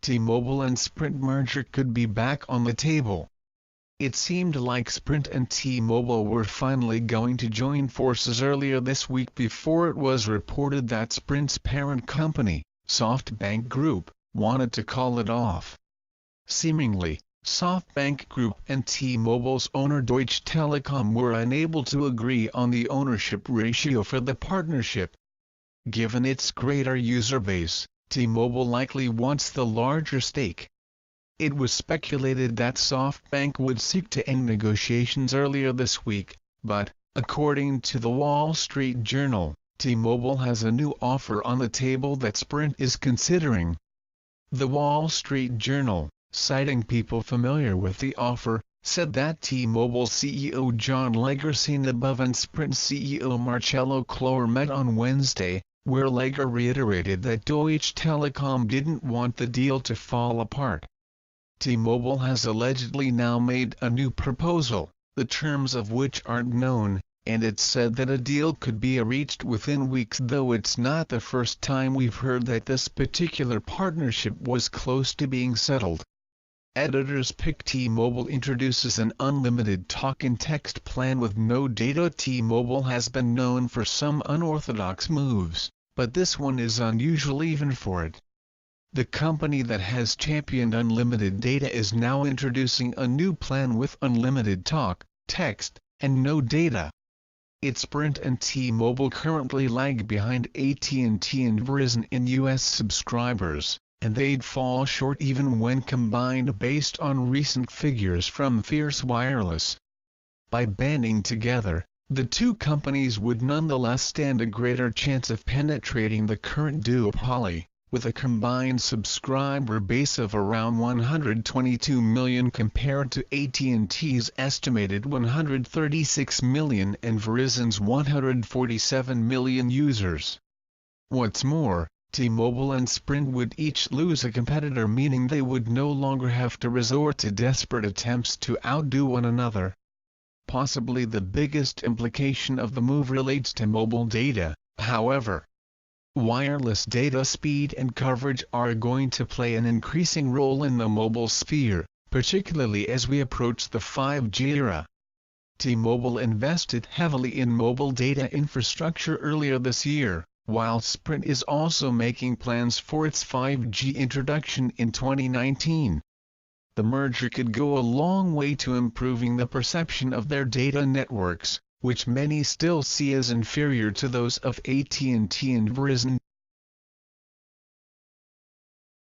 T-Mobile and Sprint merger could be back on the table. It seemed like Sprint and T-Mobile were finally going to join forces earlier this week before it was reported that Sprint's parent company, Softbank Group, wanted to call it off. Seemingly, Softbank Group and T-Mobile's owner Deutsche Telekom were unable to agree on the ownership ratio for the partnership. Given its greater user base, T-Mobile likely wants the larger stake. It was speculated that Softbank would seek to end negotiations earlier this week, but, according to the Wall Street Journal, T-Mobile has a new offer on the table that Sprint is considering. The Wall Street Journal, citing people familiar with the offer, said that T-Mobile CEO John Legere seen above and Sprint CEO Marcelo Claure met on Wednesday, where Legere reiterated that Deutsche Telekom didn't want the deal to fall apart. T-Mobile has allegedly now made a new proposal, the terms of which aren't known, and it's said that a deal could be reached within weeks, though it's not the first time we've heard that this particular partnership was close to being settled. Editors pick T-Mobile introduces an unlimited talk and text plan with no data. T-Mobile has been known for some unorthodox moves, but this one is unusual even for it. The company that has championed unlimited data is now introducing a new plan with unlimited talk, text, and no data. Its Sprint and T-Mobile currently lag behind AT&T and Verizon in U.S. subscribers, and they'd fall short even when combined based on recent figures from Fierce Wireless. By banding together, the two companies would nonetheless stand a greater chance of penetrating the current duopoly, with a combined subscriber base of around 122 million compared to AT&T's estimated 136 million and Verizon's 147 million users. What's more, T-Mobile and Sprint would each lose a competitor, meaning they would no longer have to resort to desperate attempts to outdo one another. Possibly the biggest implication of the move relates to mobile data, however. Wireless data speed and coverage are going to play an increasing role in the mobile sphere, particularly as we approach the 5G era. T-Mobile invested heavily in mobile data infrastructure earlier this year, while Sprint is also making plans for its 5G introduction in 2019. The merger could go a long way to improving the perception of their data networks, which many still see as inferior to those of AT&T and Verizon.